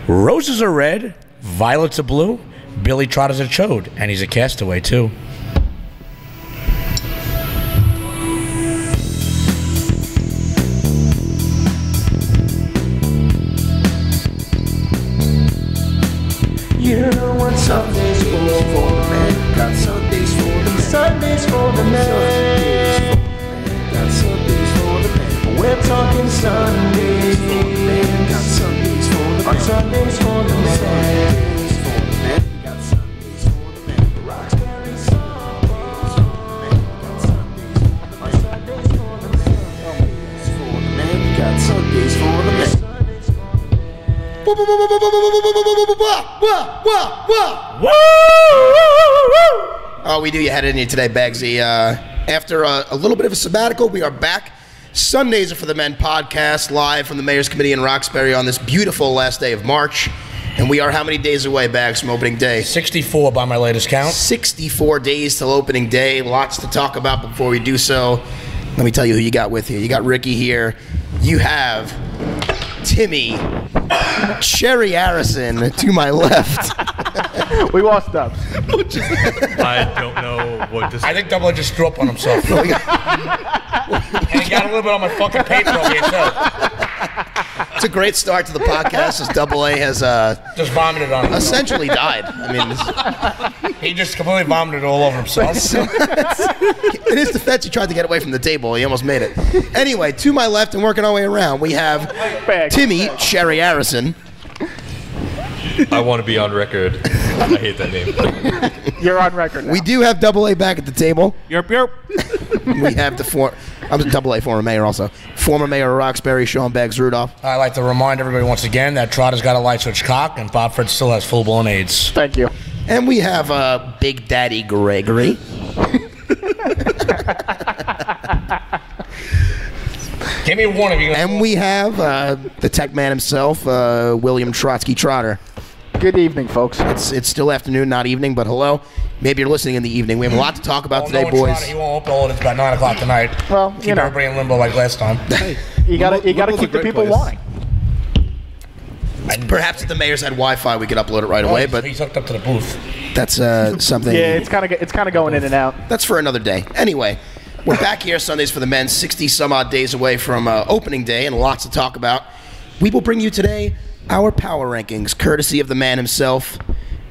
Roses are red, violets are blue, Billy Trotter's a chode, and he's a castaway, too. You know what Sunday's for the man. Got Sundays for the man. Sundays for the man. Got Sundays for the man. We're talking Sundays for the man. Got Sundays for the man. Sundays for the man. Got Sundays for the man. Roxbury Softball. Got Sundays for the man. Got Sundays for the man. Oh, we do. You had it in you today, Bagsy. After a little bit of a sabbatical, we are back. Sundays are for the Men podcast, live from the Mayor's Committee in Roxbury on this beautiful last day of March. And we are how many days away, Bags, from opening day? 64 by my latest count. 64 days till opening day. Lots to talk about before we do so. Let me tell you who you got with you. You got Ricky here. You have Timmy Sherry Harrison to my left. We lost Dubs. I don't know what this is. I think Double A just threw up on himself. And he got a little bit on my fucking paper over here, too. It's a great start to the podcast as Double A has Just vomited on himself. essentially died. I mean, He just completely vomited all over himself. in his defense, he tried to get away from the table. He almost made it. Anyway, to my left and working our way around, we have Timmy Sherry Harrison. I want to be on record. I hate that name. You're on record now. We do have Double A back at the table. Yerp, yerp. We have I'm a Double A former mayor also. Former Mayor of Roxbury, Seanbagz Rudolph. I'd like to remind everybody once again that Trotter's got a light switch cock and Bob Fred still has full-blown AIDS. Thank you. And we have Big Daddy Gregory. Give me a warning. And we have the tech man himself, William Trotsky Trotter. Good evening, folks. It's still afternoon, not evening, but hello. Maybe you're listening in the evening. We have a lot to talk about today, boys. He won't open it. It's about 9 o'clock tonight. Well, Keep you know, everybody in limbo like last time. you gotta keep the people wanting. Perhaps if the mayor's had Wi-Fi, we could upload it right away, but He's hooked up to the booth. that's something. Yeah, it's kind of going in and out. That's for another day. Anyway, we're back here Sundays for the Men, 60 some odd days away from opening day, and lots to talk about. We will bring you today our power rankings, courtesy of the man himself,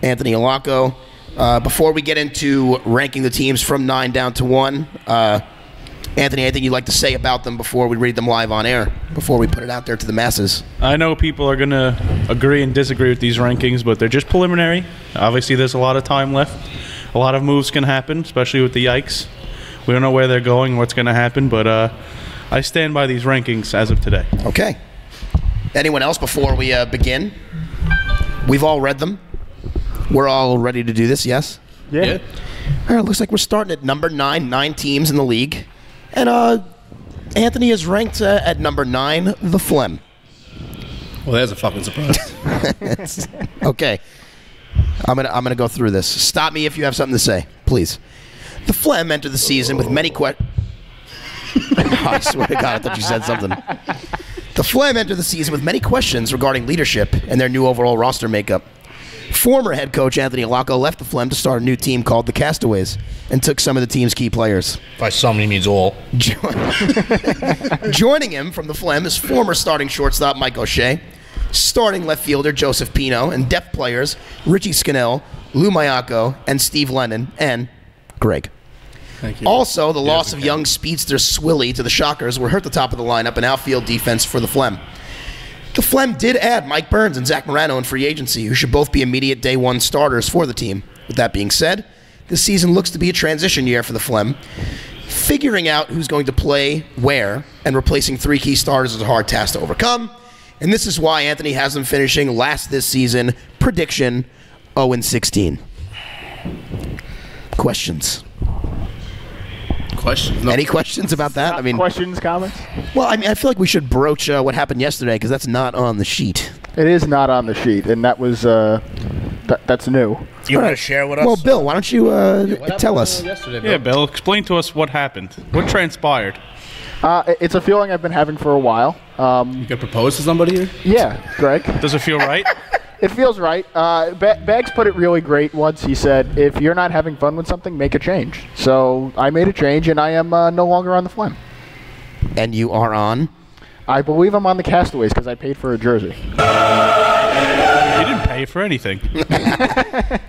Anthony Alaco. Before we get into ranking the teams from 9 down to 1, Anthony, anything you'd like to say about them before we read them live on air, before we put it out there to the masses? I know people are going to agree and disagree with these rankings, but they're just preliminary. Obviously, there's a lot of time left. A lot of moves can happen, especially with the Yikes. We don't know where they're going, what's going to happen, but I stand by these rankings as of today. Okay. Anyone else before we begin? We've all read them. We're all ready to do this, yes? Yeah. All right, looks like we're starting at number 9 teams in the league. And Anthony is ranked at number 9, the Phlegm. Well, there's a fucking surprise. Okay. I'm gonna go through this. Stop me if you have something to say, please. The Phlegm entered the season with many I swear to God, I thought you said something. The Phlegm entered the season with many questions regarding leadership and their new overall roster makeup. Former head coach Anthony Alaco left the Phlegm to start a new team called the Castaways and took some of the team's key players. By some, he means all. Joining him from the Phlegm is former starting shortstop Mike O'Shea, starting left fielder Joseph Pino, and depth players Richie Scannell, Lou Mayako, and Steve Lennon, and Greg. Thank you. Also, the loss of young speedster Swilly to the Shockers will hurt the top of the lineup and outfield defense for the Phlegm. The Phlegm did add Mike Burns and Zach Morano in free agency, who should both be immediate day one starters for the team. With that being said, this season looks to be a transition year for the Phlegm. Figuring out who's going to play where and replacing 3 key starters is a hard task to overcome, and this is why Anthony has them finishing last this season. Prediction, 0-16. Questions? Questions? No. Any questions about that? I mean, questions, comments? well, I mean, I feel like we should broach what happened yesterday because that's not on the sheet. It is not on the sheet, and that was that's new. You want to share with us? Well, Bill, why don't you tell us? Yeah, Bill, explain to us what happened. What transpired? It's a feeling I've been having for a while. You could propose to somebody here? Yeah, Greg. Does it feel right? It feels right. Bags put it really great once. He said, if you're not having fun with something, make a change. So I made a change, and I am no longer on the Phlegm. And you are on? I believe I'm on the Castaways because I paid for a jersey. You didn't pay for anything.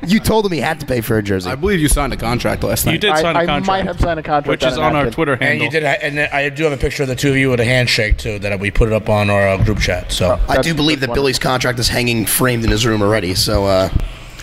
You told him he had to pay for a jersey. I believe you signed a contract last night. You did sign a contract. I might have signed a contract. Which is on our Twitter handle. And you did, and I do have a picture of the two of you with a handshake too. That we put it up on our group chat. So I do believe that Billy's contract is hanging framed in his room already. So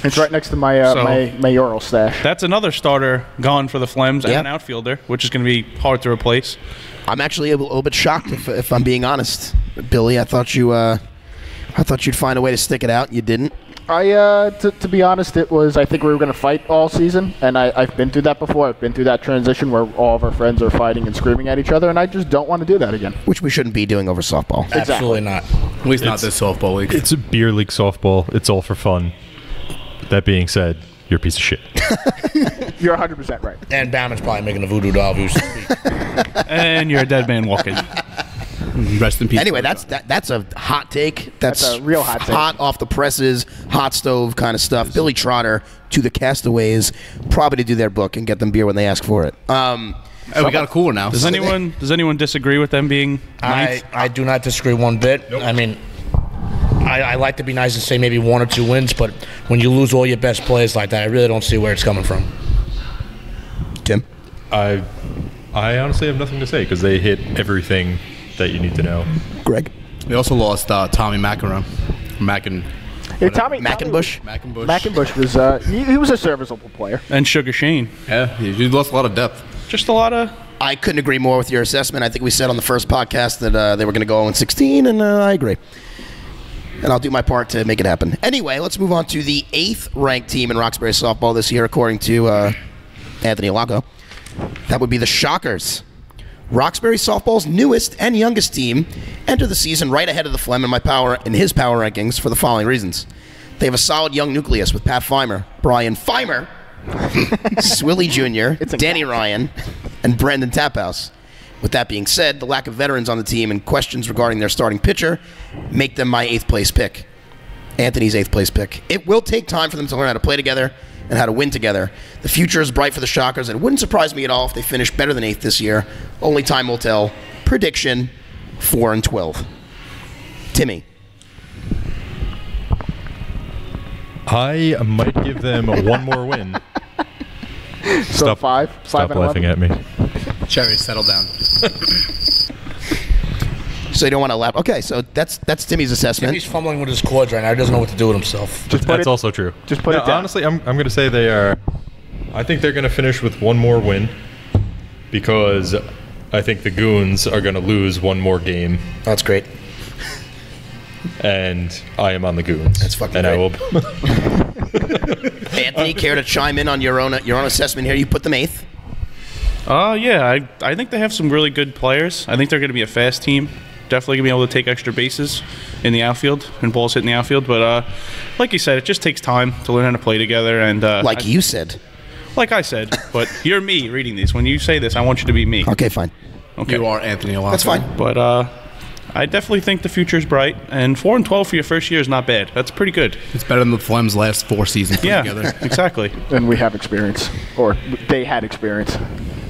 it's right next to my my mayoral stash. That's another starter gone for the Phlegms and an outfielder, which is going to be hard to replace. I'm actually a little bit shocked, if I'm being honest, Billy. I thought you'd find a way to stick it out. You didn't. To be honest, it was. I think we were going to fight all season, and I've been through that before. I've been through that transition where all of our friends are fighting and screaming at each other, and I just don't want to do that again. Which we shouldn't be doing over softball. Absolutely not. At least not this softball league. It's a beer league softball. It's all for fun. That being said, you're a piece of shit. You're 100% right. And Bauman's probably making a voodoo doll who's And you're a dead man walking. Rest in peace. Anyway, that's a hot take. That's a real hot take. Hot off the presses, hot stove kind of stuff. Billy Trotter to the Castaways, probably to do their book and get them beer when they ask for it. Hey, we got a cooler now. Does anyone disagree with them being ninth? I do not disagree one bit. Nope. I mean, I like to be nice and say maybe 1 or 2 wins, but when you lose all your best players like that, I really don't see where it's coming from. Tim? I honestly have nothing to say because they hit everything that you need to know. Greg? We also lost Tommy McEnroe. Mackinbush? Mackinbush was he was a serviceable player. And Sugar Shane. Yeah, he lost a lot of depth. Just a lot of... I couldn't agree more with your assessment. I think we said on the first podcast that they were going to go 0-16, and I agree. And I'll do my part to make it happen. Anyway, let's move on to the 8th ranked team in Roxbury softball this year, according to Anthony Alaco. That would be the Shockers. Roxbury softball's newest and youngest team enter the season right ahead of the Phlegm in his power rankings for the following reasons. They have a solid young nucleus with Pat Feimer, Brian Feimer, Swilly Jr., Danny Ryan, and Brandon Taphouse. With that being said, the lack of veterans on the team and questions regarding their starting pitcher make them my 8th place pick. Anthony's 8th place pick. It will take time for them to learn how to play together and how to win together. The future is bright for the Shockers, and it wouldn't surprise me at all if they finish better than 8th this year. Only time will tell. Prediction, 4-12. Timmy. I might give them one more win. So five Stop and laughing 11. at me. Cherry, settle down. So you don't want to laugh. Okay, so that's Timmy's assessment. He's fumbling with his cords right now. He doesn't know what to do with himself. That's also true. Just put it down. Honestly, I'm going to say they are. I think they're going to finish with one more win because I think the Goons are going to lose one more game. That's great. And I am on the Goons. That's fucking and great. I will. Anthony, care to chime in on your own assessment here? You put them 8th. Yeah, I think they have some really good players. I think they're going to be a fast team. Definitely going to be able to take extra bases in the outfield and balls hit in the outfield. But like you said, it just takes time to learn how to play together. And you said. Like I said, but you're me reading these. When you say this, I want you to be me. Okay, fine. Okay. You are Anthony Alonso. That's fine. But I definitely think the future is bright. And 4-12 for your first year is not bad. That's pretty good. It's better than the Phlegm's last 4 seasons put together. Yeah, exactly. And we have experience. Or they had experience.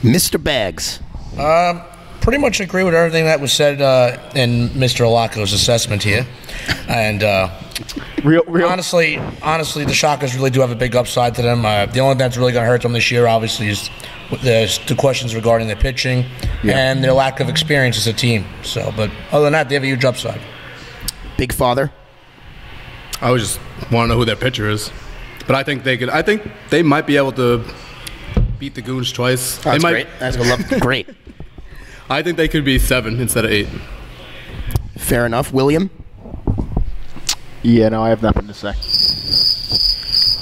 Mr. Bagz. Pretty much agree with everything that was said in Mr. Alaco's assessment here. And Real. honestly, the Shockers really do have a big upside to them. The only thing that's really going to hurt them this year, obviously, is the questions regarding their pitching and their lack of experience as a team. So, but other than that, they have a huge upside. Big Father. I would just want to know who their pitcher is. But I think they might be able to beat the Goons twice. That's great. That's great. I think they could be 7 instead of 8. Fair enough. William? Yeah, no, I have nothing to say.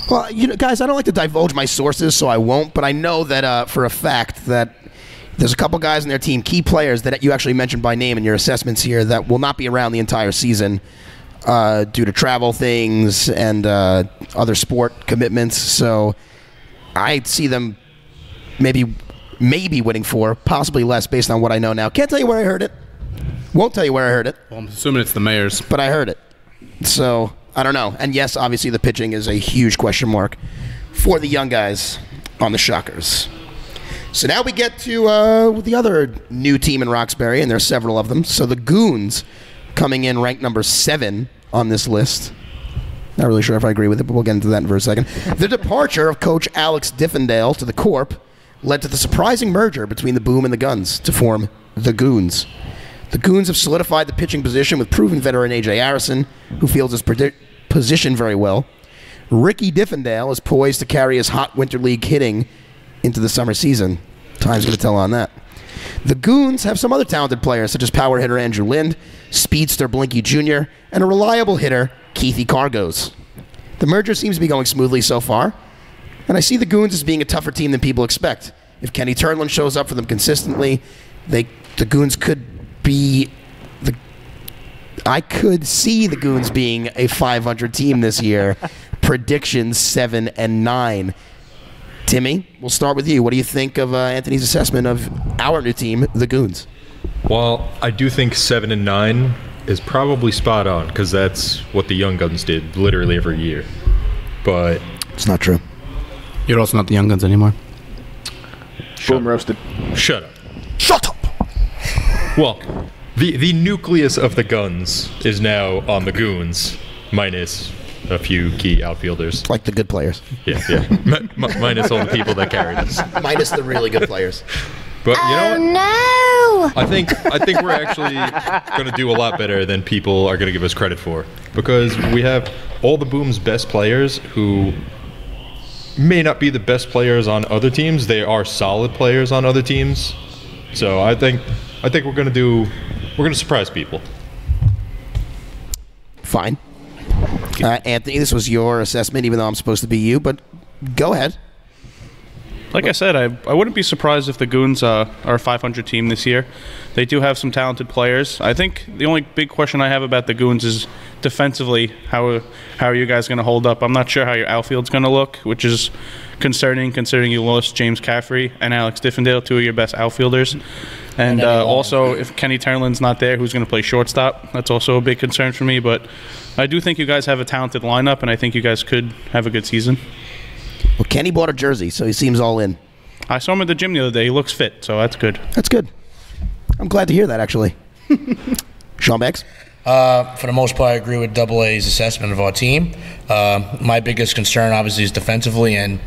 Well, guys, I don't like to divulge my sources, so I won't. But I know that for a fact that there's a couple guys in their team, key players that you actually mentioned by name in your assessments here, that will not be around the entire season due to travel things and other sport commitments. So I see them maybe winning 4, possibly less based on what I know now. Can't tell you where I heard it. Won't tell you where I heard it. Well, I'm assuming it's the Mayor's. But I heard it. So I don't know. And yes, obviously the pitching is a huge question mark for the young guys on the Shockers. So now we get to the other new team in Roxbury, and there are several of them. So the Goons coming in ranked number 7 on this list. Not really sure if I agree with it, but we'll get into that for a second. The departure of Coach Alex Diffendale to the Corp led to the surprising merger between the Boom and the Guns to form the Goons. The Goons have solidified the pitching position with proven veteran A.J. Harrison, who fields his position very well. Ricky Diffendale is poised to carry his hot Winter League hitting into the summer season. Time's going to tell on that. The Goons have some other talented players, such as power hitter Andrew Lind, speedster Blinky Jr., and a reliable hitter, Keithy Cargos. The merger seems to be going smoothly so far, and I see the Goons as being a tougher team than people expect. If Kenny Turnlin shows up for them consistently, the Goons could be... I could see the Goons being a 500 team this year. Predictions 7-9. Timmy, we'll start with you. What do you think of Anthony's assessment of our new team, the Goons? Well, I do think 7-9 is probably spot on because that's what the Young Guns did literally every year. But it's not true. You're also not the Young Guns anymore. Boom roasted. Shut up. Shut up! Well, the nucleus of the Guns is now on the Goons, minus a few key outfielders. Like the good players. Yeah. Minus all the people that carried us. Minus the really good players. But you know what? No! I think we're actually going to do a lot better than people are going to give us credit for, because we have all the Boom's best players who may not be the best players on other teams. They are solid players on other teams. So I think we're going to surprise people. Fine. Anthony, this was your assessment, even though I'm supposed to be you, but go ahead. Like I said, I wouldn't be surprised if the Goons are a 500 team this year. They do have some talented players. I think the only big question I have about the Goons is defensively, how are you guys going to hold up? I'm not sure how your outfield's going to look, which is concerning considering you lost James Caffrey and Alex Diffendale, 2 of your best outfielders. And also, if Kenny Turnlin's not there, who's going to play shortstop? That's also a big concern for me. But I do think you guys have a talented lineup, and I think you guys could have a good season. Well, Kenny bought a jersey, so he seems all in. I saw him at the gym the other day. He looks fit, so that's good. That's good. I'm glad to hear that, actually. Seanbagz? For the most part, I agree with Double A's assessment of our team. My biggest concern, obviously, is defensively, and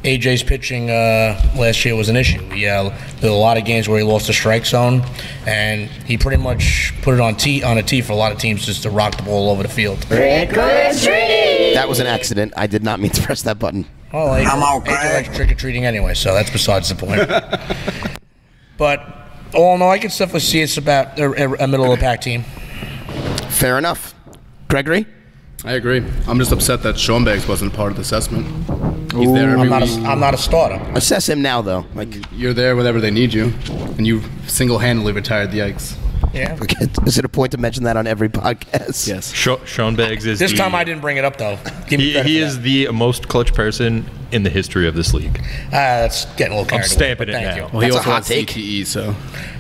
AJ's pitching last year was an issue. Yeah, there were a lot of games where he lost the strike zone, and he pretty much put it on a tee for a lot of teams just to rock the ball all over the field. That was an accident. I did not mean to press that button. Well, AJ likes trick-or-treating anyway, so that's besides the point. But all in all, I can definitely see it's about a middle-of-the-pack team. Fair enough. Gregory? I agree. I'm just upset that Seanbagz wasn't part of the assessment. He's there every week. I'm not a starter. Assess him now, though. You're there whenever they need you, and you single-handedly retired the Yikes. Yeah. Is it a point to mention that on every podcast? Yes. Seanbagz is This time I didn't bring it up, though. Give me credit he for is that. the most clutch person in the history of this league. That's getting a little carried I'm stamping away, it but now. thank Well, he That's a also hot has take. CTE, so.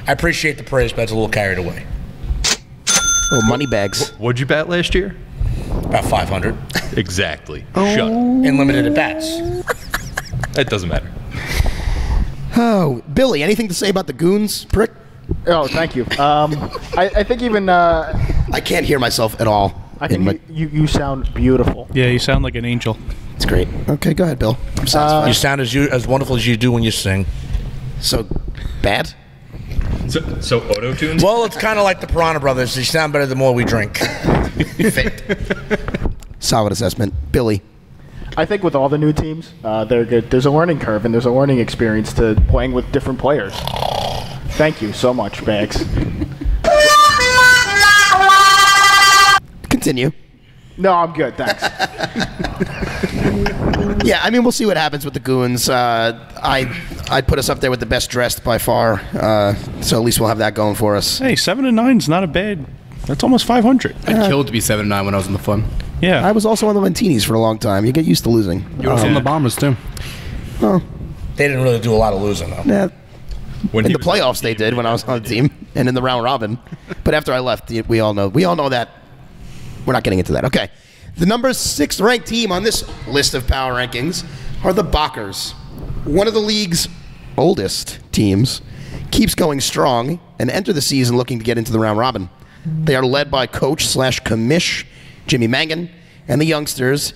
I appreciate the praise, but it's a little carried away. Oh, money bags. What'd you bat last year? About 500. Exactly. Shut up. In limited at-bats. It doesn't matter. Oh, Billy, anything to say about the Goons, prick? Oh, thank you. I think even I can't hear myself at all. I think you sound beautiful. Yeah, you sound like an angel. It's great. Okay, go ahead, Bill. I'm satisfied. You sound as wonderful as you do when you sing. So bad? So auto-tunes? Well, it's kind of like the Piranha Brothers. They sound better the more we drink. Solid assessment. Billy. I think with all the new teams, they're good. There's a learning curve and there's a learning experience to playing with different players. Thank you so much, Bags. Continue. No, I'm good. Thanks. Yeah, I mean, we'll see what happens with the Goons. I'd put us up there with the best dressed by far. So at least we'll have that going for us. Hey, 7-9 is not a bad. That's almost 500. I'd kill to be 7-9 when I was in the fun. Yeah. I was also on the Mantinis for a long time. You get used to losing. You were from the Bombers, too. Oh, They didn't really do a lot of losing, though. yeah. When In he the was on playoffs, they did when I was on the team, and in the round robin. But after I left, we all know that. We're not getting into that. Okay. The number 6 ranked team on this list of power rankings are the Bockers. One of the league's oldest teams keeps going strong and enter the season looking to get into the round robin. They are led by coach/commish Jimmy Mangan and the youngsters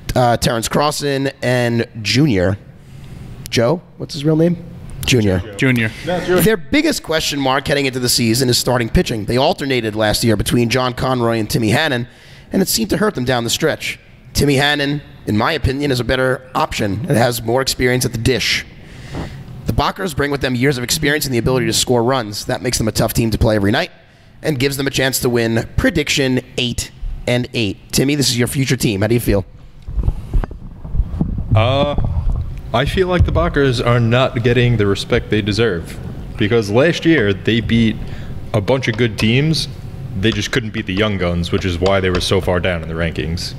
Terrence Crossan and Junior. Joe, what's his real name? Junior. Their biggest question mark heading into the season is starting pitching. They alternated last year between John Conroy and Timmy Hannon, and it seemed to hurt them down the stretch. Timmy Hannon, in my opinion, is a better option and has more experience at the dish. The Bockers bring with them years of experience and the ability to score runs. That makes them a tough team to play every night and gives them a chance to win. Prediction 8-8. Timmy, this is your future team. How do you feel? I feel like the Bockers are not getting the respect they deserve because last year they beat a bunch of good teams. They just couldn't beat the young guns, which is why they were so far down in the rankings.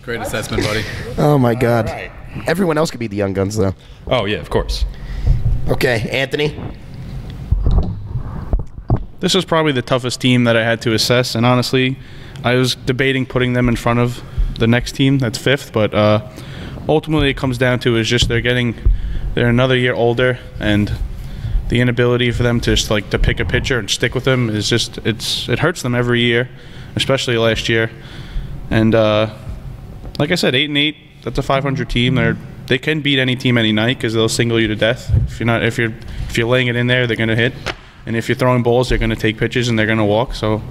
Great assessment, buddy. Oh, my God. Right. Everyone else could beat the young guns, though. Oh, yeah, of course. Okay, Anthony? This was probably the toughest team that I had to assess, and honestly, I was debating putting them in front of the next team that's 5th, but ultimately it comes down to is just they're another year older, and the inability for them to just to pick a pitcher and stick with them is just it hurts them every year, especially last year. And like I said, 8-8, that's a 500 team. They can beat any team any night because they'll single you to death. If you're laying it in there, they're going to hit, and if you're throwing balls, they're going to take pitches and they're going to walk. So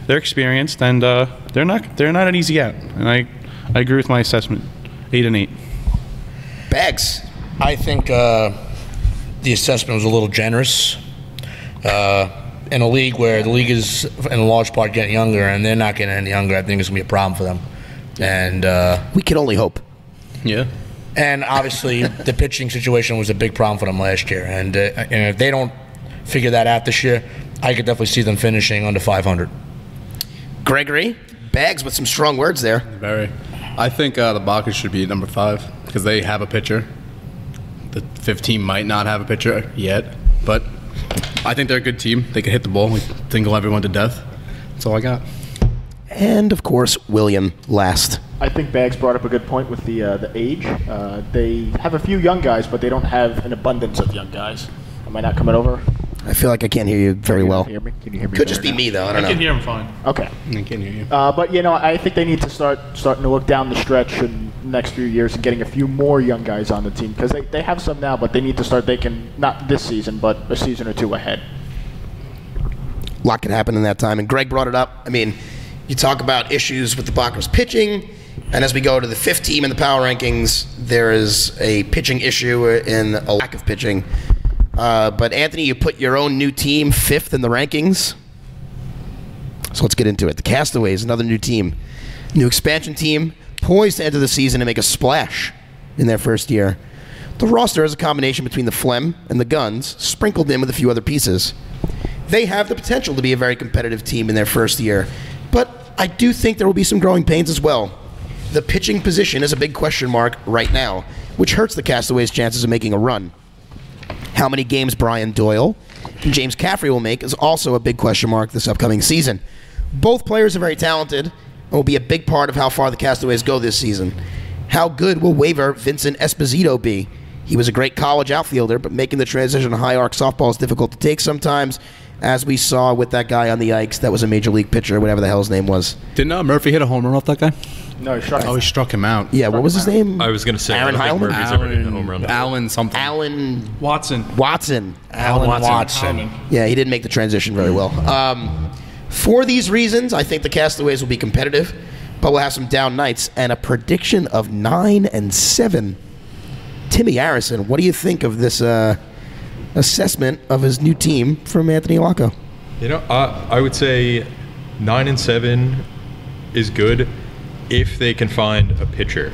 they're experienced, and they're not an easy out. And I agree with my assessment, 8-8. Bags. I think the assessment was a little generous. In a league where the league is in a large part getting younger and they're not getting any younger, I think it's going to be a problem for them. And we can only hope. Yeah. And obviously the pitching situation was a big problem for them last year. And if they don't figure that out this year, I could definitely see them finishing under 500. Gregory, Bags with some strong words there. Very. I think the Bockers should be at number 5 because they have a pitcher. The 5th team might not have a pitcher yet, but I think they're a good team. They can hit the ball. We single everyone to death. That's all I got. And, of course, William last. I think Bags brought up a good point with the age. They have a few young guys, but they don't have an abundance of young guys. Am I not coming over? I feel like I can't hear you very well. Can you hear me? Could just be me, though. I don't know. I can hear him fine. Okay. I can't hear you. But, I think they need to starting to look down the stretch in the next few years and getting a few more young guys on the team because they have some now, but they need to start. They can, not this season, but a season or two ahead. A lot can happen in that time. And Greg brought it up. I mean, you talk about issues with the Bockers pitching, and as we go to the 5th team in the power rankings, there is a pitching issue and a lack of pitching. But Anthony, you put your own new team 5th in the rankings. So let's get into it. The Castaways, another new team. New expansion team, poised to enter the season and make a splash in their first year. The roster is a combination between the phlegm and the guns, sprinkled in with a few other pieces. They have the potential to be a very competitive team in their first year, but I do think there will be some growing pains as well. The pitching position is a big question mark right now, which hurts the Castaways' chances of making a run. How many games Brian Doyle and James Caffrey will make is also a big question mark this upcoming season. Both players are very talented and will be a big part of how far the Castaways go this season. How good will waiver Vincent Esposito be? He was a great college outfielder, but making the transition to high arc softball is difficult to take sometimes, as we saw with that guy on the Ikes that was a major league pitcher, whatever the hell his name was. Didn't Murphy hit a home run off that guy? No, he struck him. Oh, he struck him out. Yeah, what was his name? I was going to say Aaron I don't think Heilman? Murphy's ever hit a home run. Alan something. Alan Watson. Alan Watson. Yeah, he didn't make the transition very well. For these reasons, I think the Castaways will be competitive, but we'll have some down nights and a prediction of 9-7. Timmy Harrison, what do you think of this assessment of his new team from Anthony Lacco? I would say 9-7 is good if they can find a pitcher.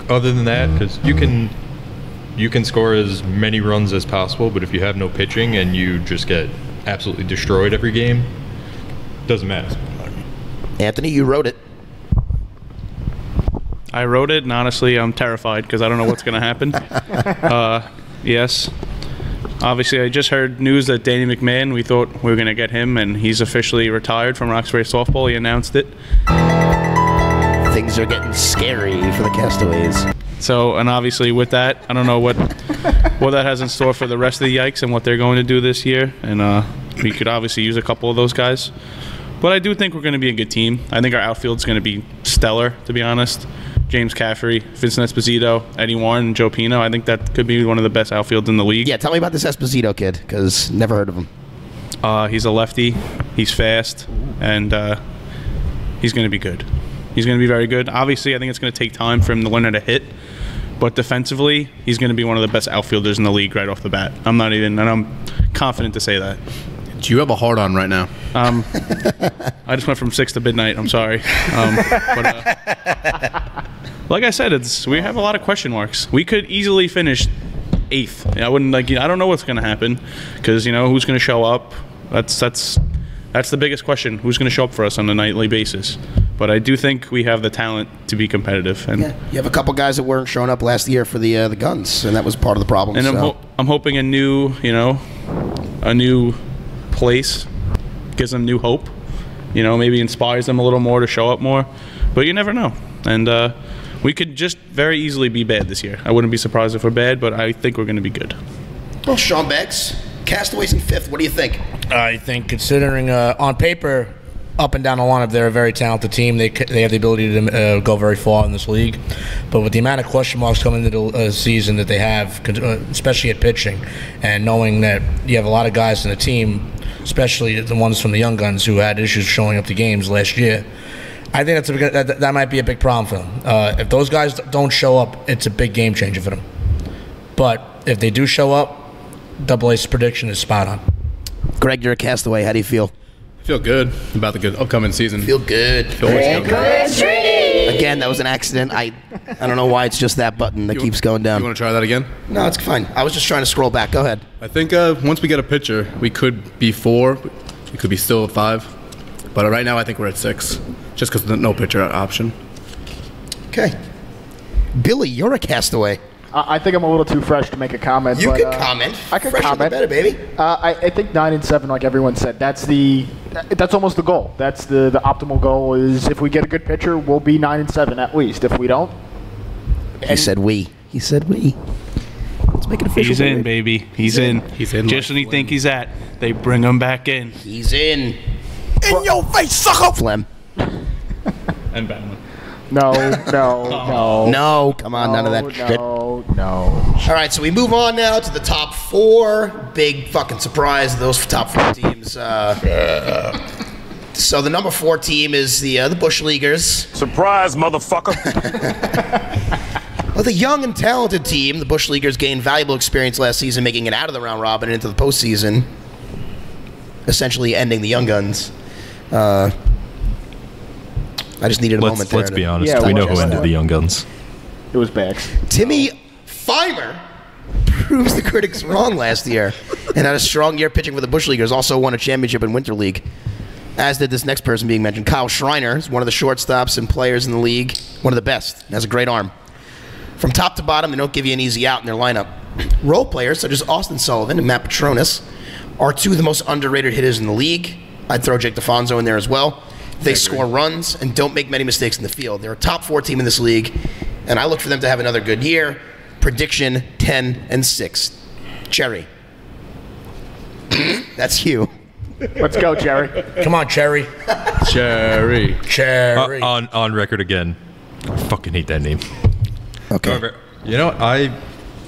Other than that, because you can score as many runs as possible, but if you have no pitching and you just get absolutely destroyed every game, doesn't matter. Anthony, you wrote it. I wrote it, and honestly, I'm terrified because I don't know what's going to happen. Yes. Obviously, I just heard news that Danny McMahon, we thought we were going to get him, and he's officially retired from Roxbury Softball. He announced it. Things are getting scary for the Castaways. So, and obviously with that, I don't know what that has in store for the rest of the Yikes and what they're going to do this year. And we could obviously use a couple of those guys. But I do think we're going to be a good team. I think our outfield's going to be stellar, to be honest. James Caffrey, Vincent Esposito, Eddie Warren, and Joe Pino. I think that could be one of the best outfields in the league. Yeah, tell me about this Esposito kid, because never heard of him. He's a lefty. He's fast. And he's going to be good. He's going to be very good. Obviously, I think it's going to take time for him to learn how to hit. But defensively, he's going to be one of the best outfielders in the league right off the bat. And I'm confident to say that. Do you have a hard on right now? I just went from 6 to midnight. I'm sorry. Like I said, we have a lot of question marks. We could easily finish 8th. I don't know what's going to happen because who's going to show up. That's the biggest question. Who's going to show up for us on a nightly basis? But I do think we have the talent to be competitive. And yeah, you have a couple guys that weren't showing up last year for the Guns, and that was part of the problem. And I'm hoping a new place gives them new hope. Maybe inspires them a little more to show up more. But you never know. And we could just very easily be bad this year. I wouldn't be surprised if we're bad, but I think we're going to be good. Well, Seanbagz, Castaways in 5th. What do you think? I think considering on paper, up and down the lineup, they're a very talented team. They have the ability to go very far in this league. But with the amount of question marks coming into the season that they have, especially at pitching, and knowing that you have a lot of guys in the team, especially the ones from the Young Guns who had issues showing up to games last year, I think that might be a big problem for them. If those guys don't show up, it's a big game changer for them. But if they do show up, Double A's prediction is spot on. Greg, you're a Castaway. How do you feel? I feel good about the good upcoming season. Feel good. Again, that was an accident. I don't know why it's just that button that keeps going down. You want to try that again? No, it's fine. I was just trying to scroll back. Go ahead. I think once we get a pitcher, we could be 4. We could be still at 5. But right now, I think we're at 6, just because no pitcher option. Okay. Billy, you're a Castaway. I think I'm a little too fresh to make a comment. You can comment. I can Fresher comment. the better, baby. I think 9 and 7, like everyone said, that's almost the goal. That's the optimal goal. Is if we get a good pitcher, we'll be 9 and 7 at least. If we don't, he said we. Let's make it official. He's in, baby. He's in. He's in. Just when you think he's at, they bring him back in. He's in. In your face, sucker. Phlegm. And Batman. No. No, come on, none of that shit. No. All right, so we move on now to the top 4. Big fucking surprise, those top 4 teams. So the number 4 team is the Bush Leaguers. Surprise, motherfucker. Well, the young and talented team, the Bush Leaguers, gained valuable experience last season, making it out of the round robin and into the postseason, essentially ending the Young Guns. I just needed a moment there. Let's be honest. We know who ended the Young Guns. It was Bags. Timmy Feimer proves the critics wrong last year and had a strong year pitching for the Bush Leaguers. Also won a championship in Winter League, as did this next person being mentioned. Kyle Schreiner is one of the shortstops and players in the league, one of the best, and has a great arm. From top to bottom, they don't give you an easy out in their lineup. Role players such as Austin Sullivan and Matt Petronas are 2 of the most underrated hitters in the league. I'd throw Jake DeFonso in there as well. They score runs and don't make many mistakes in the field. They're a top 4 team in this league, and I look for them to have another good year. Prediction 10 and 6. Cherry. That's you. Let's go, Jerry. Come on, Cherry. Cherry. Cherry. On record again. I fucking hate that name. Okay. However, I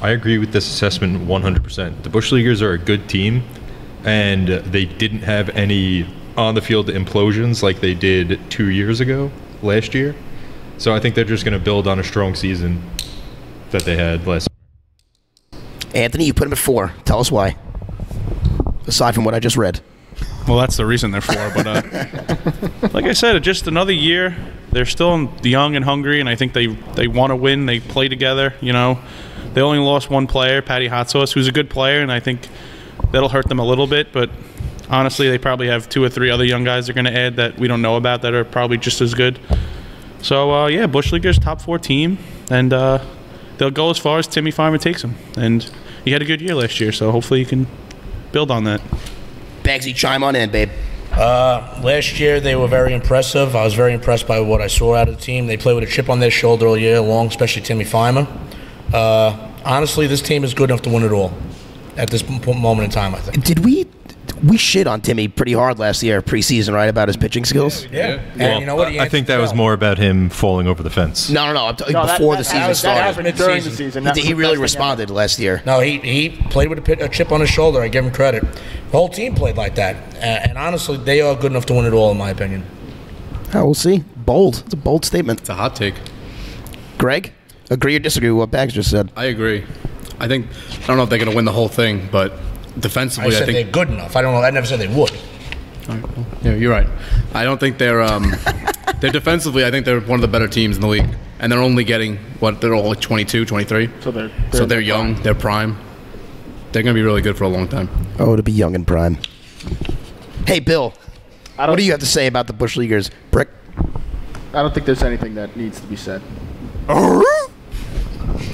agree with this assessment 100%. The Bush Leaguers are a good team, and they didn't have any on-the-field implosions like they did 2 years ago, last year. So I think they're just going to build on a strong season that they had last. Anthony, you put him at 4. Tell us why. Aside from what I just read. Well, that's the reason they're 4. But like I said, just another year. They're still young and hungry, and I think they want to win. They play together. They only lost 1 player, Patty Hot Sauce, who's a good player, and I think that'll hurt them a little bit. But honestly, they probably have 2 or 3 other young guys they're going to add that we don't know about that are probably just as good. So, Bush Leaguers, top 4 team, and they'll go as far as Timmy Feimer takes them. And he had a good year last year, so hopefully you can build on that. Bagsy, chime on in, babe. Last year, they were very impressive. I was very impressed by what I saw out of the team. They played with a chip on their shoulder all year long, especially Timmy Fimer. Honestly, this team is good enough to win it all at this moment in time, I think. Did we shit on Timmy pretty hard last year, preseason, right, about his pitching skills? Yeah. Well, And you know what? I think that was more about him falling over the fence. No. I'm talking No, before the that season happened- started. That happened during the season. That was He the really best thing ever. responded last year. No, he played with a chip on his shoulder. I give him credit. The whole team played like that. And honestly, they are good enough to win it all, in my opinion. Oh, we'll see. Bold. It's a bold statement. It's a hot take. Greg, agree or disagree with what Bags just said? I agree. I don't know if they're going to win the whole thing, but I defensively, I said they're think. good enough. I don't know. I never said they would. Yeah, you're right. I don't think they're they're defensively. I think they're one of the better teams in the league, and they're only getting they're all like 22, 23. So they're young. They're prime. They're going to be really good for a long time. Oh, to be young and prime. Hey, Bill, I don't, what do you have to say about the Bush Leaguers? Brick? I don't think there's anything that needs to be said.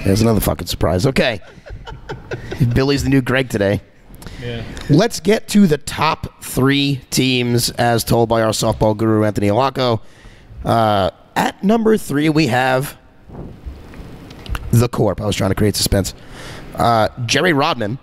There's another fucking surprise. Okay. Billy's the new Greg today. Yeah. Let's get to the top 3 teams as told by our softball guru, Anthony Alaco. At number 3, we have the Corp. I was trying to create suspense. Jerry Rodman.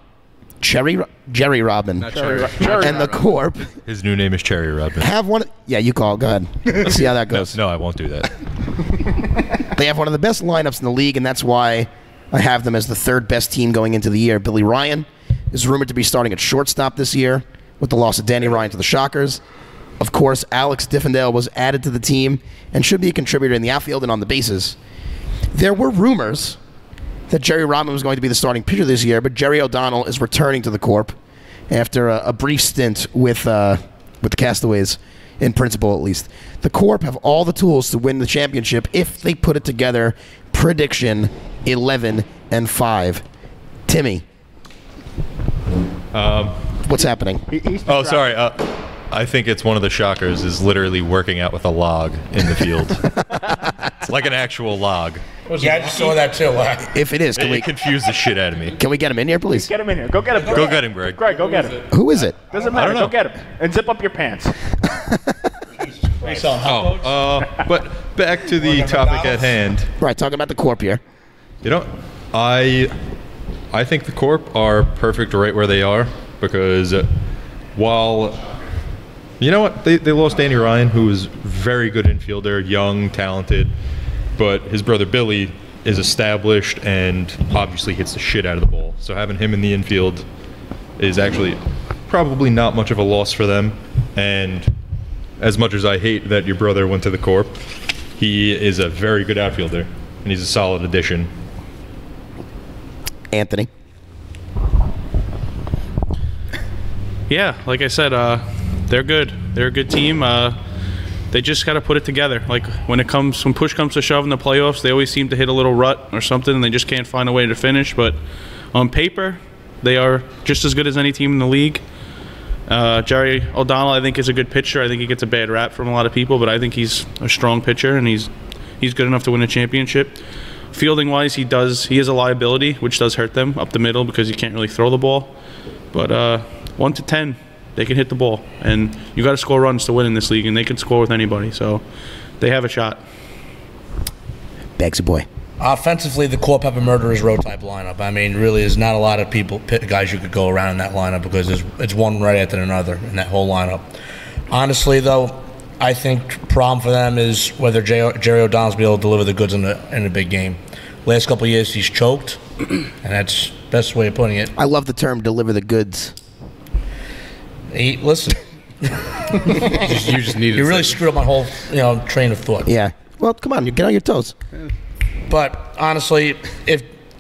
Jerry Rodman. Not Cherry. And the Corp His new name is Cherry Rodman. have one. Yeah, you call. Go ahead. Let's see how that goes. No, I won't do that. They have one of the best lineups in the league, and that's why I have them as the 3rd best team going into the year. Billy Ryan is rumored to be starting at shortstop this year with the loss of Danny Ryan to the Shockers. Of course, Alex Diffendale was added to the team and should be a contributor in the outfield and on the bases. There were rumors that Jerry Rodman was going to be the starting pitcher this year, but Jerry O'Donnell is returning to the Corp after a brief stint with the Castaways, in principle at least. The Corp have all the tools to win the championship if they put it together. Prediction 11-5. Timmy, what's happening? Oh, sorry. I think it's one of the Shockers is literally working out with a log in the field. It's like an actual log. Yeah, I just saw that too. If it is, It confused the shit out of me. can we get him in here, please? Get him in here. Go get him. Go get him, Greg. Greg, go get him. Who is it? Doesn't matter. don't know. Go get him. And zip up your pants. But back to the topic at hand. Right, talking about the Corp here. You know, I think the Corp are perfect right where they are because while you know what they lost Danny Ryan, who was very good infielder, young, talented, but his brother Billy is established and obviously hits the shit out of the ball. So having him in the infield is actually probably not much of a loss for them. And as much as I hate that your brother went to the Corp, he is a very good outfielder and he's a solid addition. Anthony. Yeah, like I said, they're good. They're a good team. They just got to put it together. Like when push comes to shove in the playoffs, they always seem to hit a little rut or something, and they just can't find a way to finish. But on paper, they are just as good as any team in the league. Jerry O'Donnell, I think, is a good pitcher. I think he gets a bad rap from a lot of people, but I think he's a strong pitcher, and he's good enough to win a championship. Fielding wise, he is a liability, which does hurt them up the middle because you can't really throw the ball. But 1 to 10. They can hit the ball, and you got to score runs to win in this league, and they can score with anybody, so they have a shot. Bagsy boy. Offensively, the Corp have a murderer's row type lineup. I mean, really, there's not a lot of guys you could go around in that lineup because it's one right after another in that whole lineup. Honestly, though, I think problem for them is whether Jerry O'Donnell's be able to deliver the goods in a big game. Last couple of years, he's choked, and that's the best way of putting it. I love the term "deliver the goods." Listen, You just needed. you really screwed up my whole train of thought. Yeah. Well, come on, you get on your toes. But honestly,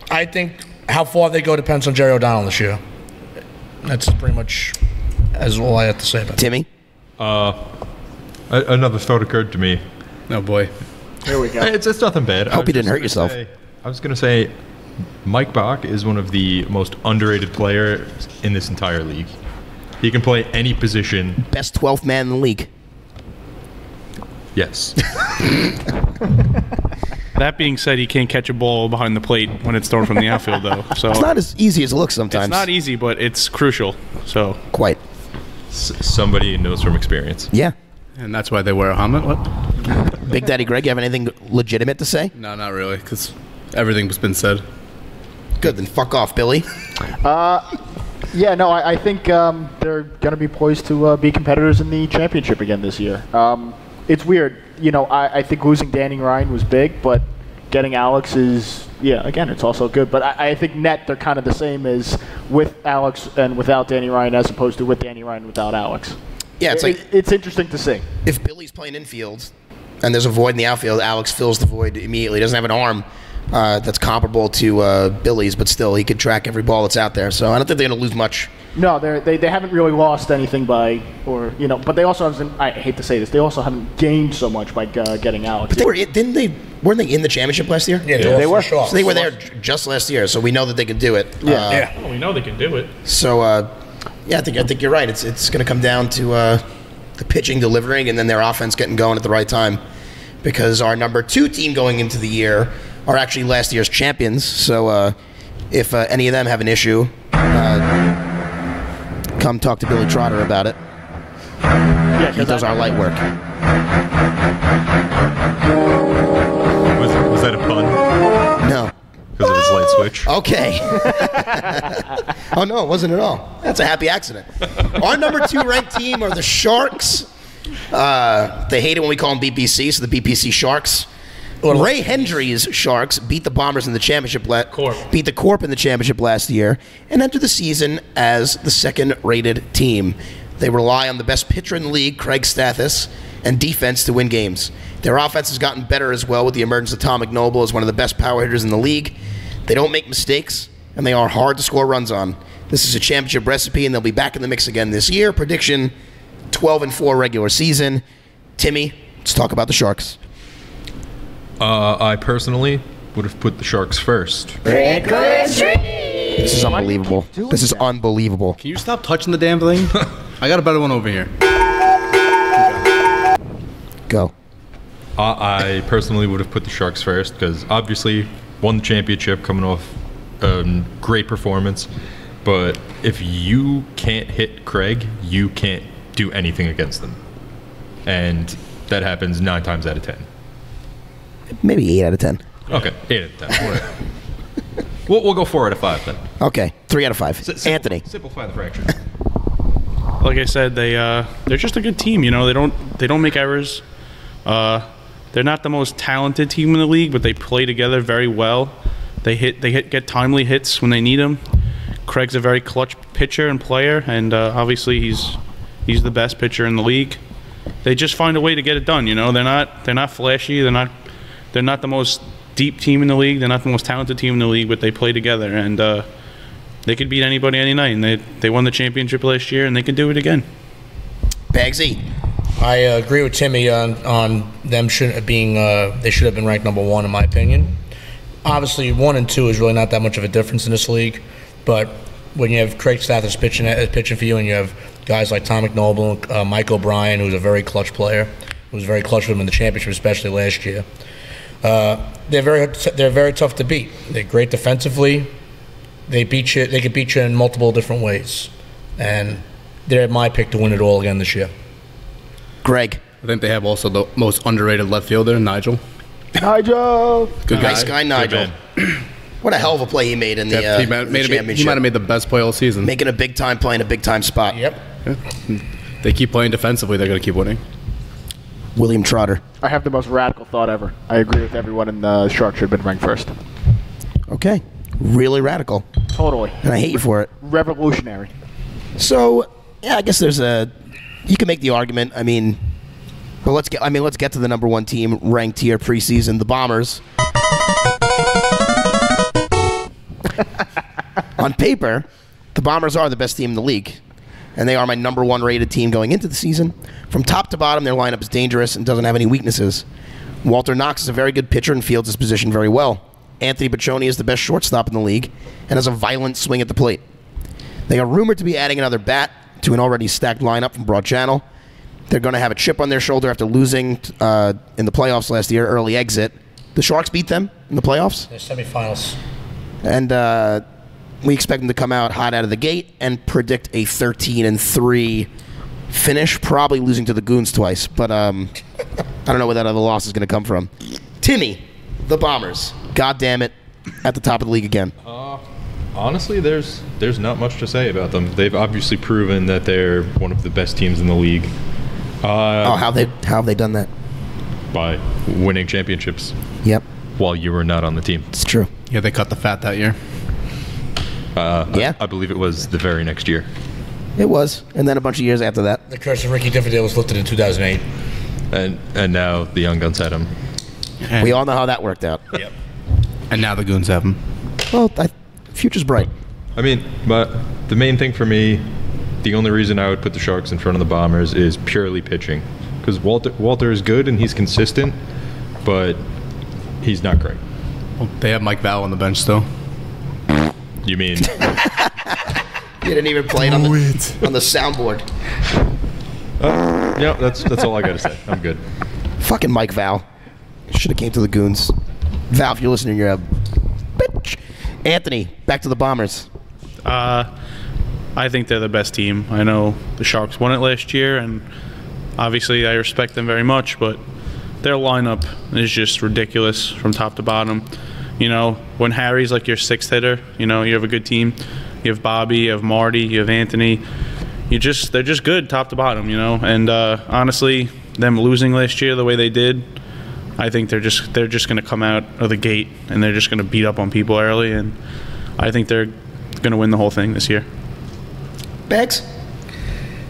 I think how far they go depends on Jerry O'Donnell this year. That's pretty much all I have to say about it. Timmy. Another thought occurred to me. Oh boy. Here we go. It's nothing bad. Hope you didn't hurt yourself. I was going to say Mike Bach is one of the most underrated players in this entire league. He can play any position. Best 12th man in the league. Yes. That being said, you can't catch a ball behind the plate when it's thrown from the outfield, though. So It's not as easy as it looks sometimes. it's not easy, but it's crucial. So Quite. Somebody knows from experience. Yeah. And that's why they wear a helmet. What? Big Daddy Greg, you have anything legitimate to say? No, not really, because everything's been said. Good, then fuck off, Billy. Yeah, no, I think they're going to be poised to be competitors in the championship again this year. It's weird. You know, I think losing Danny Ryan was big, but getting Alex is, yeah, again, it's also good. But I think net, they're kind of the same as with Alex and without Danny Ryan as opposed to with Danny Ryan without Alex. Yeah, it's like It's interesting to see. if Billy's playing infield and there's a void in the outfield, Alex fills the void immediately. He doesn't have an arm that's comparable to Billy's, but still, he could track every ball that's out there. So I don't think they're going to lose much. No, they haven't really lost anything by, or, you know, but they also haven't, I hate to say this, they also haven't gained so much by getting Alex. But weren't they in the championship last year? Yeah, they were. Sure. So they were there just last year, so we know that they can do it. Yeah. well, we know they can do it. So, yeah, I think you're right. It's going to come down to the pitching delivering and then their offense getting going at the right time. Because our number 2 team going into the year are actually last year's champions. So if any of them have an issue, come talk to Billy Trotter about it. Yeah, He does our light work. Was that a pun? No. Because of his light switch? Okay. Oh, no, it wasn't at all. That's a happy accident. Our number 2 ranked team are the Sharks. They hate it when we call them BPC, so the BPC Sharks. Ray Hendry's Sharks beat the Bombers in the championship. Beat the Corp in the championship last year and entered the season as the second-rated team. They rely on the best pitcher in the league, Craig Stathis, and defense to win games. Their offense has gotten better as well with the emergence of Tom McNoble as one of the best power hitters in the league. They don't make mistakes, and they are hard to score runs on. This is a championship recipe, and they'll be back in the mix again this year. Prediction, 12-4 regular season. Timmy, let's talk about the Sharks. I personally would have put the Sharks first. This is unbelievable. This is unbelievable. Can you stop touching the damn thing? I got a better one over here. Go. I personally would have put the Sharks first because obviously won the championship coming off a great performance. But if you can't hit Craig, you can't do anything against them. And that happens 9 times out of 10. Maybe 8 out of 10. Okay, 8 out of 10. Whatever. We'll go 4 out of 5 then. Okay, 3 out of 5. Anthony. Simplify the fraction. Like I said, they're just a good team. You know, they don't make errors. They're not the most talented team in the league, but they play together very well. They get timely hits when they need them. Craig's a very clutch pitcher and player, and obviously he's the best pitcher in the league. They just find a way to get it done. You know, they're not flashy. They're not the most deep team in the league. They're not the most talented team in the league, but they play together, and they could beat anybody any night. And they won the championship last year, and they can do it again. Bagsy. I agree with Timmy on them they should have been ranked number 1 in my opinion. Obviously, 1 and 2 is really not that much of a difference in this league, but when you have Craig Stathis pitching for you, and you have guys like Tom McNoble, Mike O'Brien, who's a very clutch player, who was very clutch with him in the championship, especially last year. They're very tough to beat. They're great defensively. They beat you. They can beat you in multiple different ways, and they're my pick to win it all again this year. Greg. I think they have also the most underrated left fielder, Nigel. Nigel! Good guy. Nice guy, Nigel. What a hell of a play he made in the He might have made the best play all season. Making a big-time play in a big-time spot. Yep. They keep playing defensively, they're going to keep winning. William Trotter. I have the most radical thought ever. I agree with everyone in the Sharks should have been ranked first. Okay. Really radical. Totally. And I hate you for it. Revolutionary. So, yeah, I guess you can make the argument. I mean, but let's get to the number 1 team ranked here preseason, the Bombers. On paper, the Bombers are the best team in the league, and they are my number 1 rated team going into the season. From top to bottom, their lineup is dangerous and doesn't have any weaknesses. Walter Knox is a very good pitcher and fields his position very well. Anthony Baccioni is the best shortstop in the league and has a violent swing at the plate. They are rumored to be adding another bat to an already stacked lineup from Broad Channel. They're going to have a chip on their shoulder after losing in the playoffs last year, early exit. The Sharks beat them in the playoffs. The semifinals. And we expect them to come out hot out of the gate and predict a 13-3 finish, probably losing to the Goons twice. But I don't know where that other loss is going to come from. Timmy, the Bombers. God damn it, at the top of the league again. Honestly, there's not much to say about them. They've obviously proven that they're one of the best teams in the league. How have they done that? By winning championships. Yep. While you were not on the team. It's true. Yeah, they cut the fat that year. Yeah. I believe it was the very next year. It was. And then a bunch of years after that. The curse of Ricky Differdale was lifted in 2008. And now the Young Guns had him. And, We all know how that worked out. Yep. and now the Goons have them. Well, future's bright. I mean, but the main thing for me, the only reason I would put the Sharks in front of the Bombers is purely pitching. Because Walter is good and he's consistent, but he's not great. Well, they have Mike Val on the bench still. You mean? You didn't even play it on the soundboard. Yeah, that's all I got to say. I'm good. Fucking Mike Val. Should have came to the Goons. Val, if you're listening, you're a bitch. Anthony, back to the Bombers. I think they're the best team. I know the Sharks won it last year, and obviously I respect them very much, but their lineup is just ridiculous from top to bottom. You know, when Harry's like your sixth hitter, you know, you have a good team. You have Bobby, you have Marty, you have Anthony. They're just good top to bottom, you know. And honestly, them losing last year the way they did, I think they're just going to come out of the gate and they're just going to beat up on people early, and I think they're going to win the whole thing this year. Bags?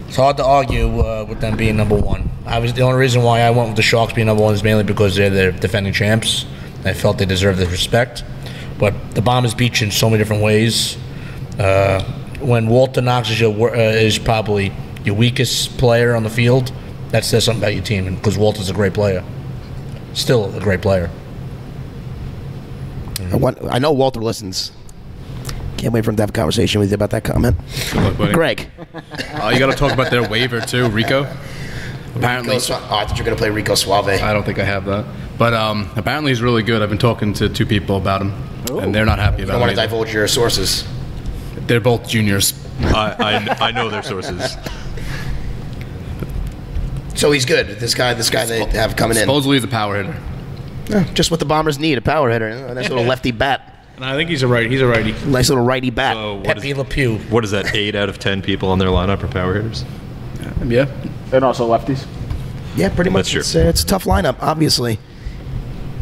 It's hard to argue with them being number one. The only reason why I went with the Sharks being number one is mainly because they're the defending champs. I felt they deserve the respect. But the Bombers beat you in so many different ways. When Walter Knox is probably your weakest player on the field, that says something about your team, because Walter's a great player. Still a great player. I know Walter listens. Can't wait for him to have a conversation with you about that comment. Good luck, buddy. Greg. You got to talk about their waiver too, Rico. Apparently, I thought you were going to play Rico Suave. I don't think I have that. But apparently he's really good. I've been talking to 2 people about him, and they're not happy I about don't want it. to divulge your sources. They're both juniors. I know their sources. So he's good. This guy they have coming in. Supposedly he's a power hitter. Just what the Bombers need, a power hitter. A nice little lefty bat. And I think he's a righty. Nice little righty bat. So Pepe Le Pew. what is that? 8 out of 10 people on their lineup are power hitters. Yeah. And also lefties. Yeah, pretty much. That's true. It's a tough lineup, obviously.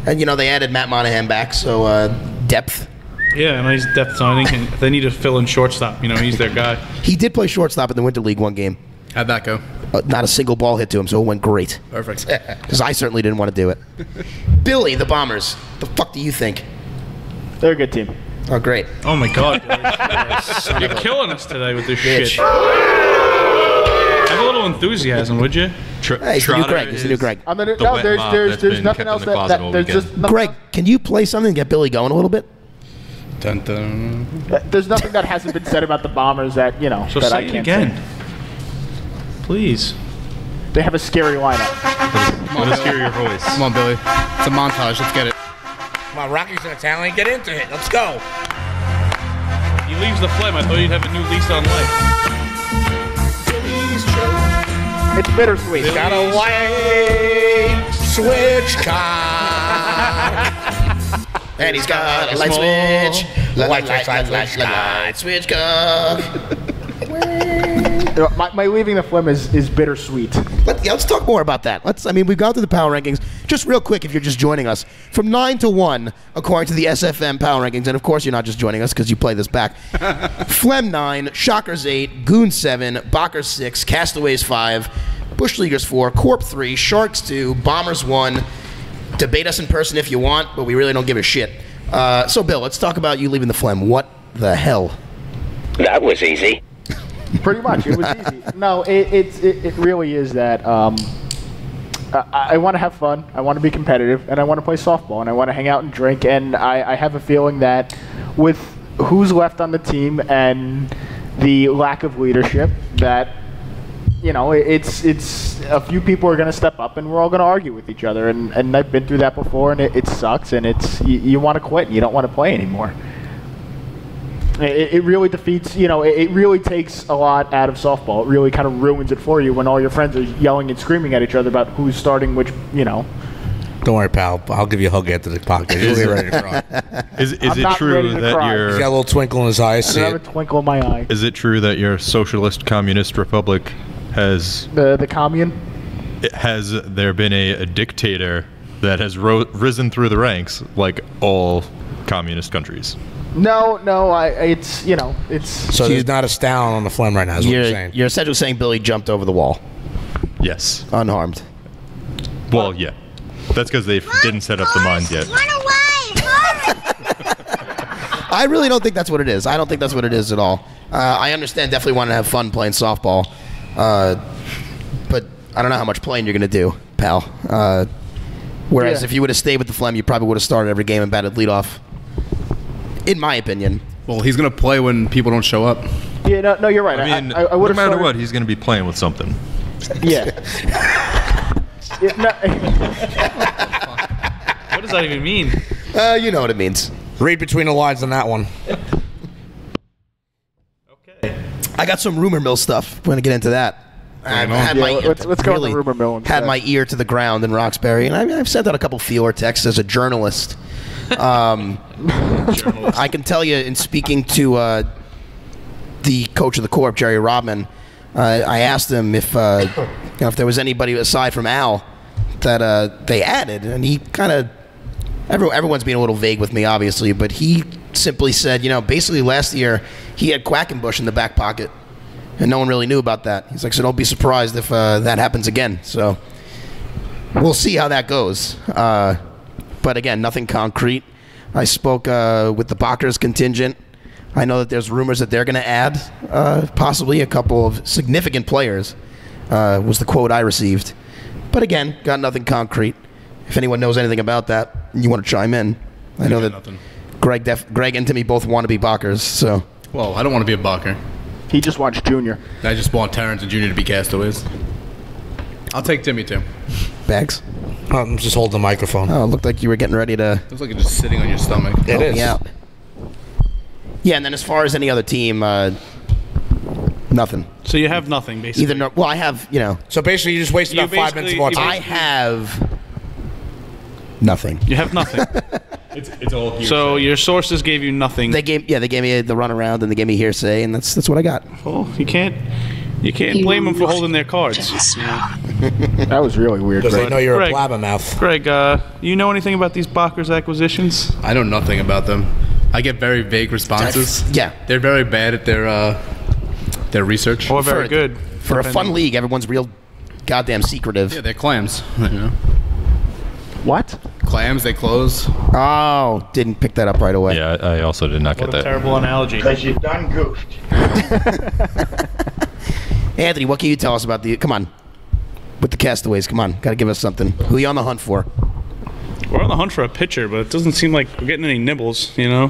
And, you know, they added Matt Monahan back, so depth. Yeah, a nice depth signing. And they need to fill in shortstop. You know, he's their guy. He did play shortstop in the Winter League one game. How'd that go? Not a single ball hit to him, so it went great. Perfect. Because I certainly didn't want to do it. Billy, the Bombers. The fuck do you think? They're a good team. Oh, great. Oh my God! You're killing us today with this Bitch. shit. Have a little enthusiasm, would you? Hey, it's the new Greg. It's the new Greg. I'm gonna, the no, wet mop there's that's been nothing kept else in the closet all there's weekend. just nothing. Greg, can you play something and get Billy going a little bit? Dun, dun. There's nothing that hasn't been said about the Bombers that you know So that say I it can't again, say. please. They have a scary lineup. Let us hear your voice. Come on, Billy. It's a montage. Let's get it. Come on, Rockies and Italian, get into it. Let's go. He leaves the phlegm. I thought you'd have a new lease on life. It's bittersweet. Got a white switch car. And he's got a light switch. Light switch car. My leaving the phlegm is bittersweet. Let's talk more about that. We've gone through the power rankings. Just real quick, if you're just joining us, from 9 to 1, according to the SFM power rankings, and of course you're not just joining us because you play this back. Phlegm 9, Shockers 8, Goon 7, Bockers 6, Castaways 5, Bush Leaguers 4, Corp 3, Sharks 2, Bombers 1. Debate us in person if you want, but we really don't give a shit. So, Bill, let's talk about you leaving the phlegm. What the hell? That was easy. Pretty much, it was easy. No, it really is that. I want to have fun. I want to be competitive, and I want to play softball, and I want to hang out and drink. And I have a feeling that with who's left on the team and the lack of leadership, that you know, it's a few people are going to step up, and we're all going to argue with each other. And I've been through that before, and it sucks, and you want to quit, and you don't want to play anymore. It really defeats, you know, it really takes a lot out of softball. It really kind of ruins it for you when all your friends are yelling and screaming at each other about who's starting which, you know. Don't worry, pal. I'll give you a hug after the podcast. You'll be ready to cry. Is it true that He's got a little twinkle in his eye. I see have it. a twinkle in my eye. Is it true that your socialist communist republic has The commune? has there been a dictator that has risen through the ranks like all communist countries? No, it's, you know, it's... So there's not a Stalin on the phlegm right now, is what you're saying. You're essentially saying Billy jumped over the wall. Yes. Unharmed. Well, yeah. That's because they didn't set up the mines yet. Run away! I really don't think that's what it is. I don't think that's what it is at all. I understand definitely want to have fun playing softball. But I don't know how much playing you're going to do, pal. Whereas if you would have stayed with the phlegm, you probably would have started every game and batted leadoff. In my opinion. Well, he's going to play when people don't show up. Yeah, no, you're right. I mean, I no would've matter started- what, he's going to be playing with something. Yeah. What does that even mean? You know what it means. Read between the lines on that one. Okay. I got some rumor mill stuff. We're going to get into that. Let's go on the rumor mill. Had my ear to the ground in Roxbury, and I've sent out a couple feeler texts as a journalist. I can tell you, in speaking to the coach of the Corp, Jerry Rodman, I asked him if there was anybody aside from Al that they added, and he kind of everyone's being a little vague with me, obviously, but he simply said, you know, basically last year he had Quackenbush in the back pocket, and no one really knew about that. He's like, so don't be surprised if that happens again. So we'll see how that goes. But again, nothing concrete. I spoke with the Bockers contingent. I know that there's rumors that they're going to add possibly a couple of significant players, was the quote I received. But again, got nothing concrete. If anyone knows anything about that, and you want to chime in. I know that nothing. Greg and Timmy both want to be Bockers. So. Well, I don't want to be a Bocker. He just wants Junior. I just want Terrence and Junior to be Castaways. I'll take Timmy too. Bags? I'm just holding the microphone. Oh, it looked like you were getting ready to... Looks like you're just sitting on your stomach. It is. Yeah. Yeah, and then as far as any other team, nothing. So you have nothing, basically. Well, I have, you know... So basically, you just wasted You about 5 minutes of our basically- time. I have nothing. You have nothing. It's all here. So your sources gave you nothing. They gave me the runaround and they gave me hearsay, and that's what I got. Oh, you can't blame them for holding their cards. That was really weird. Because they Greg. know you're Greg. a blabbermouth. Greg, you know anything about these Bockers acquisitions? I know nothing about them. I get very vague responses. Yeah. They're very bad at their research. Or very good. For a fun league, everyone's real goddamn secretive. Yeah, they're clams. You know? What? Clams, they close. Oh, didn't pick that up right away. Yeah, I also did not What get a that. terrible analogy. Because you've done goofed. Anthony, what can you tell us about come on, with the Castaways, come on, gotta give us something. Who are you on the hunt for? We're on the hunt for a pitcher, but it doesn't seem like we're getting any nibbles, you know?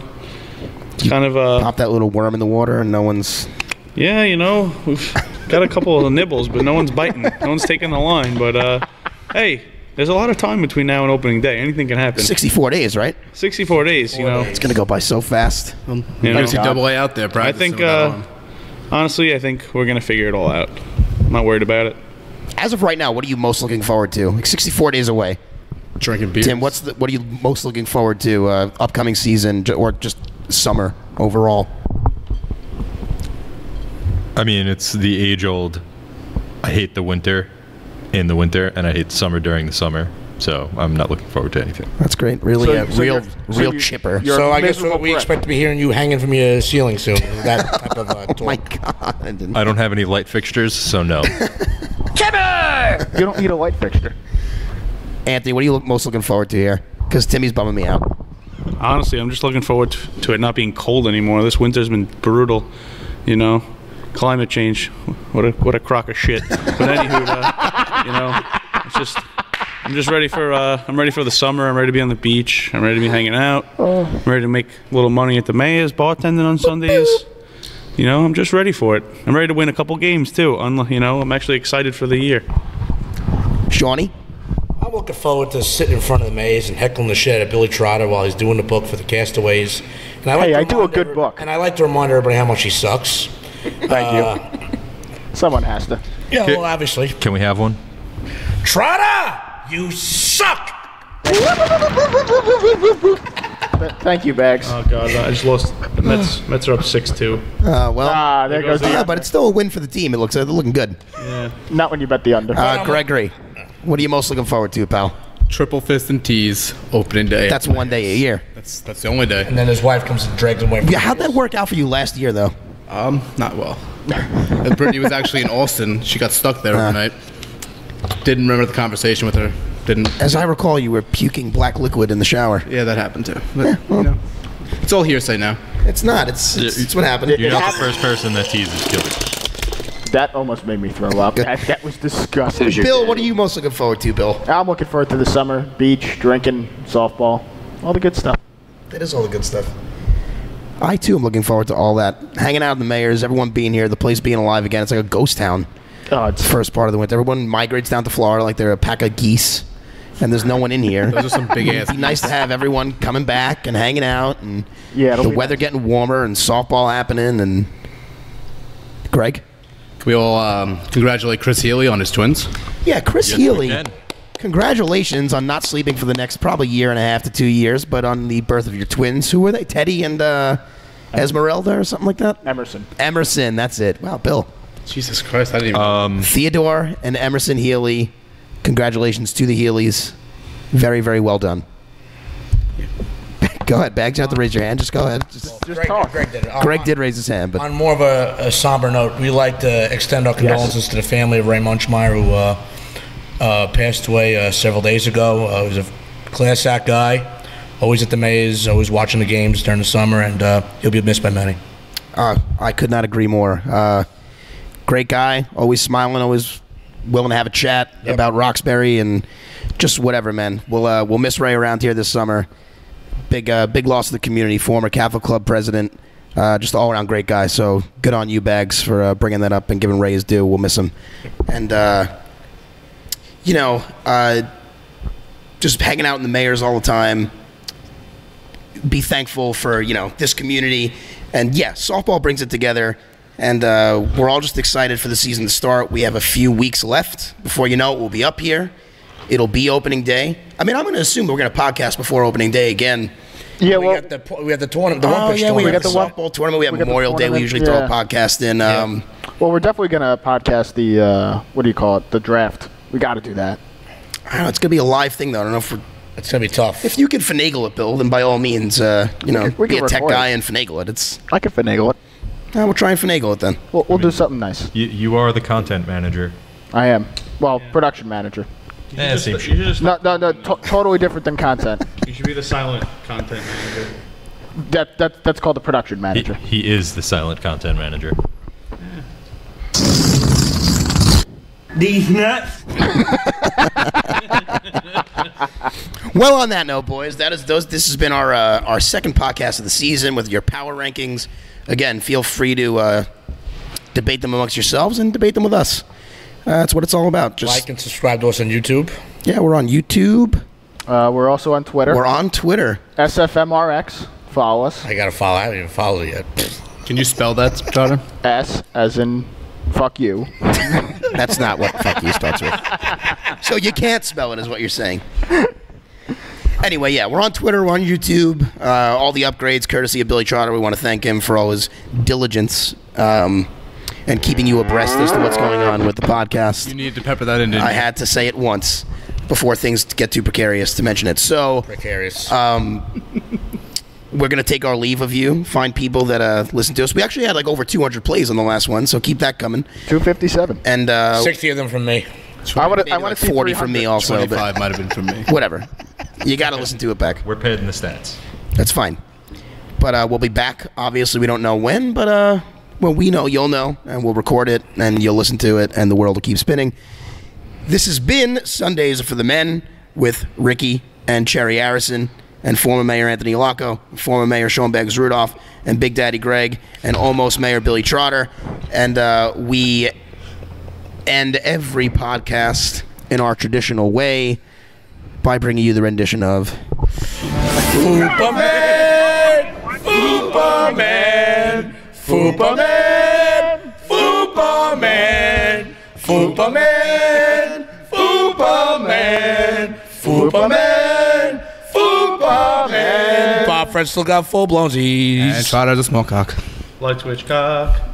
It's kind of Pop that little worm in the water and no one's... yeah, you know, we've got a couple of nibbles, but no one's biting. No one's taking the line. But, hey, there's a lot of time between now and opening day. Anything can happen. 64 days, right? 64 days, you know. It's gonna go by so fast. You know? I see Double A out there. I think, honestly, I think we're going to figure it all out. I'm not worried about it. As of right now, what are you most looking forward to? Like 64 days away. drinking beer. Tim, what are you most looking forward to upcoming season or just summer overall? I mean, it's the age-old, I hate the winter in the winter, and I hate summer during the summer. So I'm not looking forward to anything. That's great. Really, real chipper. So I guess we expect to be hearing you hanging from your ceiling soon. That type of Oh my God. I don't have any light fixtures, so no. You don't need a light fixture. Anthony, what are you most looking forward to here? Because Timmy's bumming me out. Honestly, I'm just looking forward to it not being cold anymore. This winter's been brutal, you know. Climate change, what a crock of shit. But anywho, you know, I'm just ready for I'm ready for the summer. I'm ready to be on the beach. I'm ready to be hanging out. I'm ready to make a little money at the mayor's bartending on Sundays. I'm just ready for it. I'm ready to win a couple games too. I'm actually excited for the year. Shawnee? I'm looking forward to sitting in front of the maze and heckling the shit at Billy Trotter while he's doing the book for the Castaways. And I do a good book. And I like to remind everybody how much he sucks. Thank you. Someone has to. Yeah, well, obviously. Can we have one? Trotter, you suck! Thank you, Bags. Oh God, I just lost. The Mets are up 6-2. There goes the but it's still a win for the team. It looks they're looking good. Yeah. Not when you bet the under. Gregory, what are you most looking forward to, pal? Triple fist and tees opening day. That's one day a year. That's the only day. And then his wife comes and drags him away from Yeah, how'd that work out for you last year, though? Not well. Brittany was actually in Austin. She got stuck there overnight. Didn't remember the conversation with her. Didn't. As I recall, you were puking black liquid in the shower. Yeah, that happened too. But, it's all hearsay now. It's not. It's what happened. You're not the first person that teases Gilbert. That almost made me throw up. That was disgusting. Bill, what are you most looking forward to, Bill? I'm looking forward to the summer. Beach, drinking, softball. All the good stuff. That is all the good stuff. I, too, am looking forward to all that. Hanging out in the Mayors, everyone being here, the place being alive again. It's like a ghost town. Oh, it's First part of the winter. Everyone migrates down to Florida like they're a pack of geese. And there's no one in here. Those are some big ass. It'd be nice to have everyone coming back and hanging out, and it'll the be weather nice. getting warmer and softball happening. And Greg, Can we all congratulate Chris Healy on his twins? yeah, Chris Yes, we Healy. can. Congratulations on not sleeping for the next probably year and a half to 2 years, but on the birth of your twins. Who were they? Teddy and Esmeralda or something like that. Emerson. Emerson, that's it. Wow, Bill. Jesus Christ, I didn't even. Theodore and Emerson Healy. Congratulations to the Healys. Very, very well done. Go ahead, Bags. You don't have to raise your hand. Just go ahead. Greg did it. Greg did raise his hand, but On more of a somber note, we'd like to extend our condolences to the family of Ray Munchmeyer, who passed away several days ago. He was a class act guy, always at the maze, always watching the games during the summer, and he'll be missed by many. I could not agree more. Great guy, always smiling, always willing to have a chat about Roxbury and just whatever, man. We'll miss Ray around here this summer. Big loss to the community. Former Catholic Club president, just all around great guy. So good on you, Bags, for bringing that up and giving Ray his due. We'll miss him, and just hanging out in the Mayors all the time. Be thankful for this community, and softball brings it together. And we're all just excited for the season to start. We have a few weeks left. Before you know it, we'll be up here. It'll be opening day. I mean, I'm going to assume that we're going to podcast before opening day again. Yeah, we have the tournament, the one pitch we tournament. got the softball tournament. We have Memorial Day. We usually throw a podcast in. Well, we're definitely going to podcast the, what do you call it, the draft. We got to do that. I don't know. It's going to be a live thing, though. I don't know if It's going to be tough. if you can finagle it, Bill, then by all means, we be can a tech record guy it. and finagle it. I can finagle it. We'll try and finagle it then. We'll do something nice. You are the content manager. I am. Well, production manager. Yeah, You should just No, totally different than content. you should be the silent content manager. That's called the production manager. He is the silent content manager. These nuts. Well, on that note, boys, this has been our second podcast of the season with your power rankings. Again, feel free to debate them amongst yourselves and debate them with us. That's what it's all about. Just Like and subscribe to us on YouTube. yeah, we're on YouTube. We're also on Twitter. We're on Twitter. SFMRX. Follow us. I got to follow. I haven't even followed it yet. Can you spell that, Trotter? S as in fuck you. That's not what fuck you starts with. So you can't spell it, is what you're saying. Anyway, we're on Twitter, we're on YouTube. All the upgrades, courtesy of Billy Trotter. We want to thank him for all his diligence and keeping you abreast as to what's going on with the podcast. You need to pepper that in, didn't I you? had to say it once before things get too precarious to mention it. So Precarious. we're going to take our leave of you, find people that listen to us. We actually had like over 200 plays on the last one, so keep that coming. 257. And 60 of them from me. I want maybe to like see 40 from me 300. also, 25 might have been from me. but whatever. You got to listen to it back. We're padding the stats. That's fine. But we'll be back. Obviously, we don't know when, but when we know, you'll know, and we'll record it, and you'll listen to it, and the world will keep spinning. This has been Sundays for the Men with Ricky and Cherry Harrison. and former Mayor Anthony Lacco, former Mayor Seanbagz Rudolph, and Big Daddy Greg, and almost Mayor Billy Trotter. And we end every podcast in our traditional way by bringing you the rendition of Fupaman, Fupaman, Fupaman, Fupaman, Fupaman, Fupaman, Fupaman, Fupaman. Bob Fred still got full blown Z's. And Trotter's a small cock. Light switch cock.